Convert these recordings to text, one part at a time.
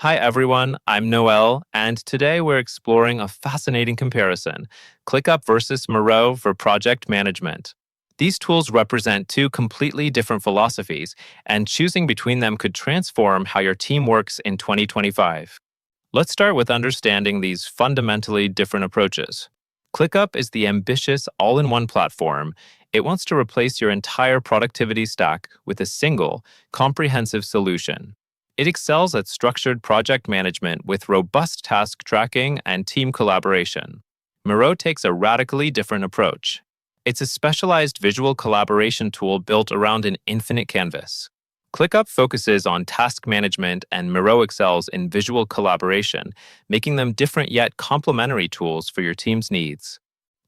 Hi everyone, I'm Noel, and today we're exploring a fascinating comparison, ClickUp versus Miro for project management. These tools represent two completely different philosophies, and choosing between them could transform how your team works in 2025. Let's start with understanding these fundamentally different approaches. ClickUp is the ambitious all-in-one platform. It wants to replace your entire productivity stack with a single, comprehensive solution. It excels at structured project management with robust task tracking and team collaboration. Miro takes a radically different approach. It's a specialized visual collaboration tool built around an infinite canvas. ClickUp focuses on task management and Miro excels in visual collaboration, making them different yet complementary tools for your team's needs.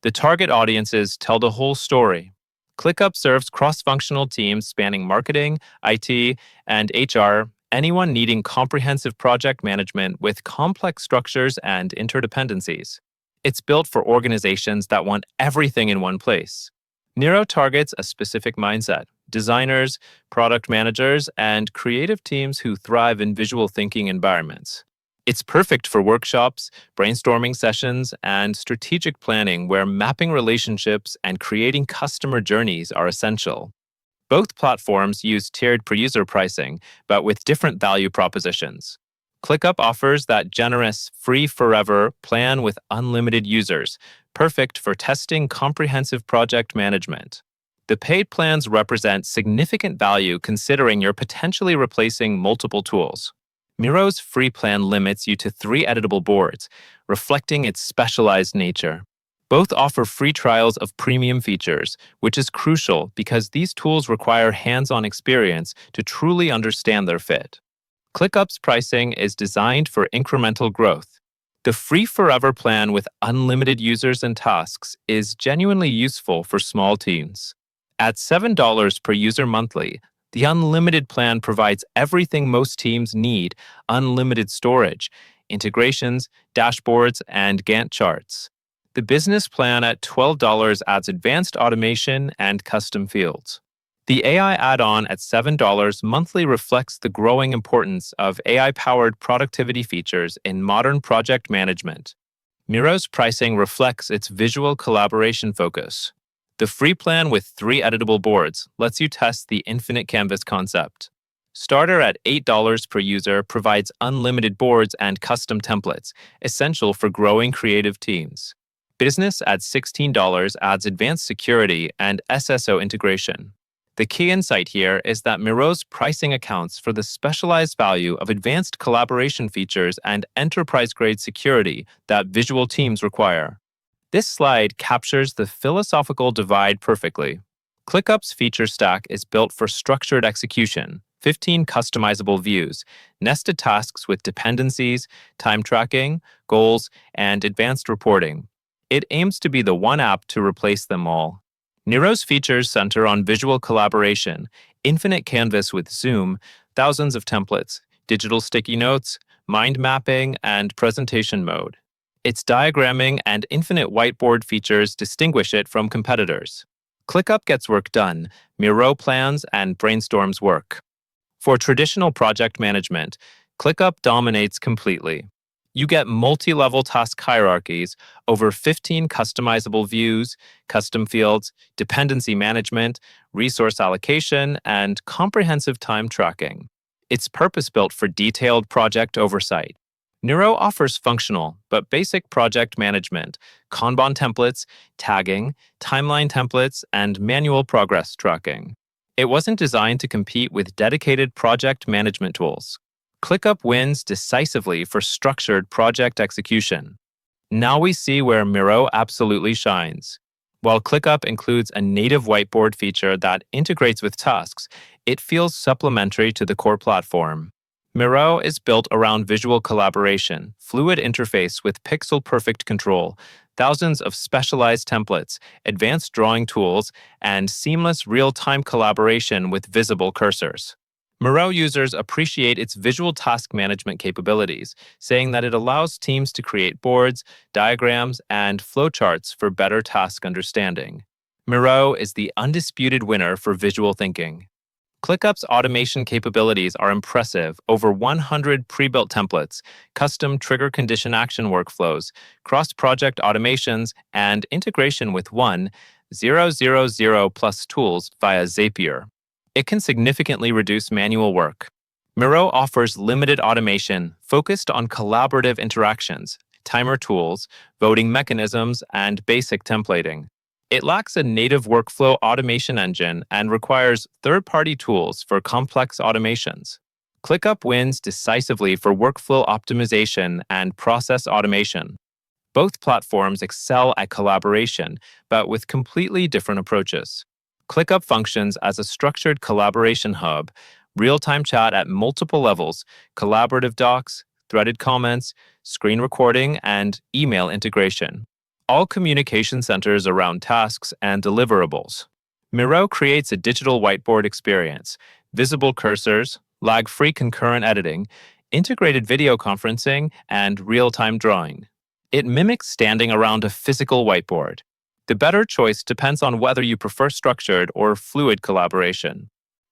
The target audiences tell the whole story. ClickUp serves cross-functional teams spanning marketing, IT, and HR, anyone needing comprehensive project management with complex structures and interdependencies. It's built for organizations that want everything in one place. Miro targets a specific mindset: designers, product managers, and creative teams who thrive in visual thinking environments. It's perfect for workshops, brainstorming sessions, and strategic planning where mapping relationships and creating customer journeys are essential. Both platforms use tiered per-user pricing, but with different value propositions. ClickUp offers that generous, free forever plan with unlimited users, perfect for testing comprehensive project management. The paid plans represent significant value considering you're potentially replacing multiple tools. Miro's free plan limits you to 3 editable boards, reflecting its specialized nature. Both offer free trials of premium features, which is crucial because these tools require hands-on experience to truly understand their fit. ClickUp's pricing is designed for incremental growth. The free forever plan with unlimited users and tasks is genuinely useful for small teams. At $7 per user monthly, the unlimited plan provides everything most teams need: unlimited storage, integrations, dashboards, and Gantt charts. The business plan at $12 adds advanced automation and custom fields. The AI add-on at $7 monthly reflects the growing importance of AI-powered productivity features in modern project management. Miro's pricing reflects its visual collaboration focus. The free plan with 3 editable boards lets you test the infinite canvas concept. Starter at $8 per user provides unlimited boards and custom templates, essential for growing creative teams. Business at $16 adds advanced security and SSO integration. The key insight here is that Miro's pricing accounts for the specialized value of advanced collaboration features and enterprise-grade security that visual teams require. This slide captures the philosophical divide perfectly. ClickUp's feature stack is built for structured execution: 15 customizable views, nested tasks with dependencies, time tracking, goals, and advanced reporting. It aims to be the one app to replace them all. Miro's features center on visual collaboration, infinite canvas with zoom, thousands of templates, digital sticky notes, mind mapping, and presentation mode. Its diagramming and infinite whiteboard features distinguish it from competitors. ClickUp gets work done, Miro plans and brainstorms work. For traditional project management, ClickUp dominates completely. You get multi-level task hierarchies, over 15 customizable views, custom fields, dependency management, resource allocation, and comprehensive time tracking. It's purpose-built for detailed project oversight. Miro offers functional but basic project management, Kanban templates, tagging, timeline templates, and manual progress tracking. It wasn't designed to compete with dedicated project management tools. ClickUp wins decisively for structured project execution. Now we see where Miro absolutely shines. While ClickUp includes a native whiteboard feature that integrates with tasks, it feels supplementary to the core platform. Miro is built around visual collaboration, fluid interface with pixel-perfect control, thousands of specialized templates, advanced drawing tools, and seamless real-time collaboration with visible cursors. Miro users appreciate its visual task management capabilities, saying that it allows teams to create boards, diagrams, and flowcharts for better task understanding. Miro is the undisputed winner for visual thinking. ClickUp's automation capabilities are impressive. Over 100 pre-built templates, custom trigger condition action workflows, cross-project automations, and integration with 1,000 plus tools via Zapier. It can significantly reduce manual work. Miro offers limited automation focused on collaborative interactions, timer tools, voting mechanisms, and basic templating. It lacks a native workflow automation engine and requires third-party tools for complex automations. ClickUp wins decisively for workflow optimization and process automation. Both platforms excel at collaboration, but with completely different approaches. ClickUp functions as a structured collaboration hub, real-time chat at multiple levels, collaborative docs, threaded comments, screen recording, and email integration. All communication centers around tasks and deliverables. Miro creates a digital whiteboard experience, visible cursors, lag-free concurrent editing, integrated video conferencing, and real-time drawing. It mimics standing around a physical whiteboard. The better choice depends on whether you prefer structured or fluid collaboration.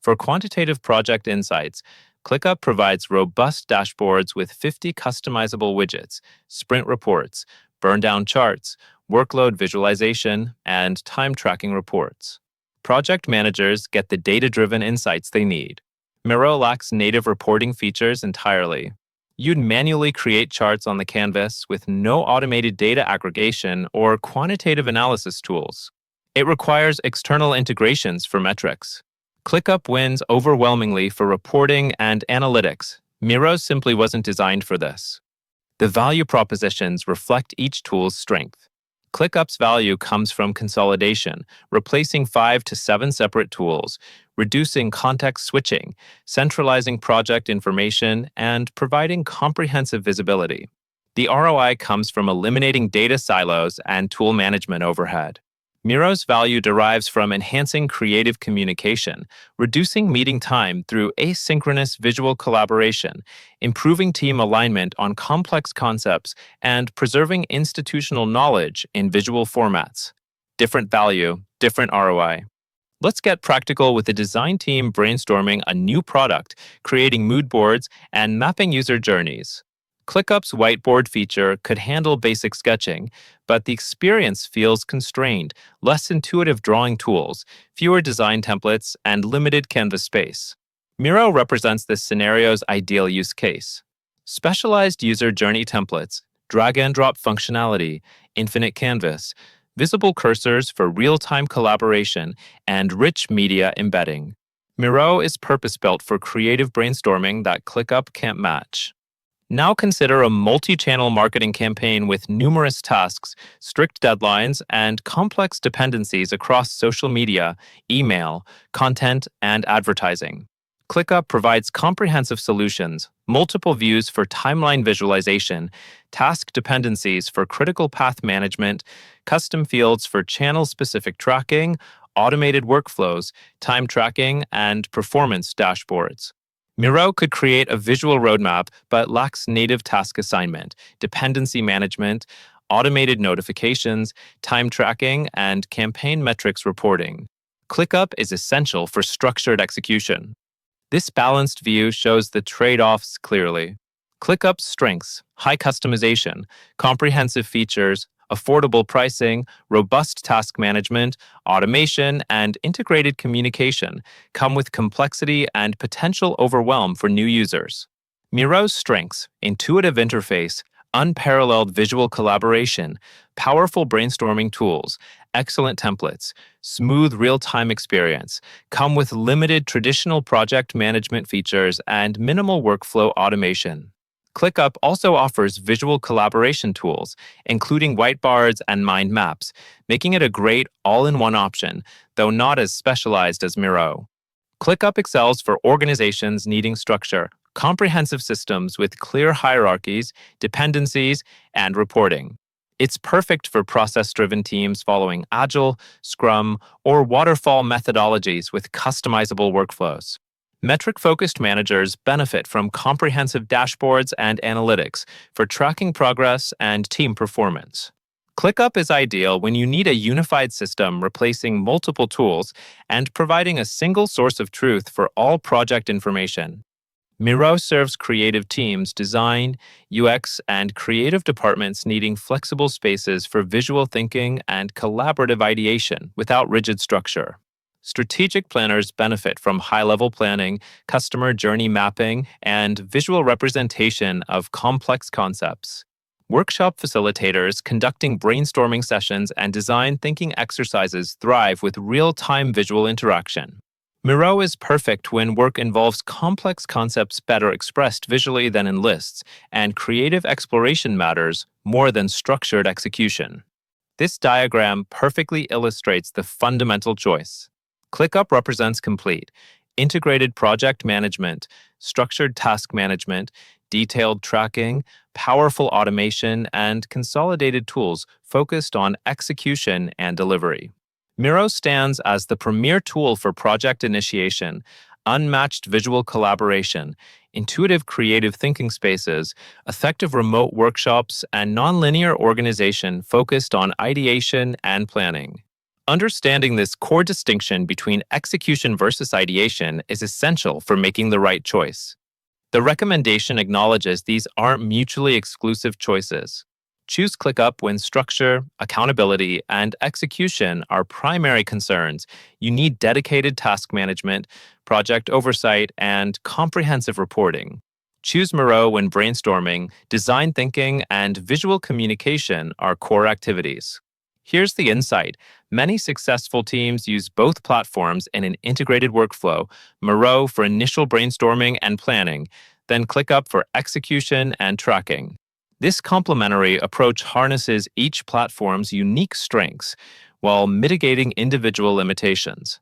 For quantitative project insights, ClickUp provides robust dashboards with 50 customizable widgets, sprint reports, burn-down charts, workload visualization, and time tracking reports. Project managers get the data-driven insights they need. Miro lacks native reporting features entirely. You'd manually create charts on the canvas with no automated data aggregation or quantitative analysis tools. It requires external integrations for metrics. ClickUp wins overwhelmingly for reporting and analytics. Miro simply wasn't designed for this. The value propositions reflect each tool's strength. ClickUp's value comes from consolidation, replacing 5 to 7 separate tools, reducing context switching, centralizing project information, and providing comprehensive visibility. The ROI comes from eliminating data silos and tool management overhead. Miro's value derives from enhancing creative communication, reducing meeting time through asynchronous visual collaboration, improving team alignment on complex concepts, and preserving institutional knowledge in visual formats. Different value, different ROI. Let's get practical with the design team brainstorming a new product, creating mood boards, and mapping user journeys. ClickUp's whiteboard feature could handle basic sketching, but the experience feels constrained, less intuitive drawing tools, fewer design templates, and limited canvas space. Miro represents this scenario's ideal use case. Specialized user journey templates, drag-and-drop functionality, infinite canvas, visible cursors for real-time collaboration, and rich media embedding. Miro is purpose-built for creative brainstorming that ClickUp can't match. Now consider a multi-channel marketing campaign with numerous tasks, strict deadlines, and complex dependencies across social media, email, content, and advertising. ClickUp provides comprehensive solutions, multiple views for timeline visualization, task dependencies for critical path management, custom fields for channel-specific tracking, automated workflows, time tracking, and performance dashboards. Miro could create a visual roadmap but lacks native task assignment, dependency management, automated notifications, time tracking, and campaign metrics reporting. ClickUp is essential for structured execution. This balanced view shows the trade-offs clearly. ClickUp's strengths: high customization, comprehensive features, affordable pricing, robust task management, automation, and integrated communication come with complexity and potential overwhelm for new users. Miro's strengths: intuitive interface, unparalleled visual collaboration, powerful brainstorming tools, excellent templates, smooth real-time experience, come with limited traditional project management features and minimal workflow automation. ClickUp also offers visual collaboration tools, including whiteboards and mind maps, making it a great all-in-one option, though not as specialized as Miro. ClickUp excels for organizations needing structure, comprehensive systems with clear hierarchies, dependencies, and reporting. It's perfect for process-driven teams following agile, Scrum, or waterfall methodologies with customizable workflows. Metric-focused managers benefit from comprehensive dashboards and analytics for tracking progress and team performance. ClickUp is ideal when you need a unified system replacing multiple tools and providing a single source of truth for all project information. Miro serves creative teams, design, UX, and creative departments needing flexible spaces for visual thinking and collaborative ideation without rigid structure. Strategic planners benefit from high level planning, customer journey mapping, and visual representation of complex concepts. Workshop facilitators conducting brainstorming sessions and design thinking exercises thrive with real time visual interaction. Miro is perfect when work involves complex concepts better expressed visually than in lists, and creative exploration matters more than structured execution. This diagram perfectly illustrates the fundamental choice. ClickUp represents complete, integrated project management, structured task management, detailed tracking, powerful automation, and consolidated tools focused on execution and delivery. Miro stands as the premier tool for project initiation, unmatched visual collaboration, intuitive creative thinking spaces, effective remote workshops, and nonlinear organization focused on ideation and planning. Understanding this core distinction between execution versus ideation is essential for making the right choice. The recommendation acknowledges these aren't mutually exclusive choices. Choose ClickUp when structure, accountability, and execution are primary concerns. You need dedicated task management, project oversight, and comprehensive reporting. Choose Miro when brainstorming, design thinking, and visual communication are core activities. Here's the insight. Many successful teams use both platforms in an integrated workflow, Miro for initial brainstorming and planning, then ClickUp for execution and tracking. This complementary approach harnesses each platform's unique strengths while mitigating individual limitations.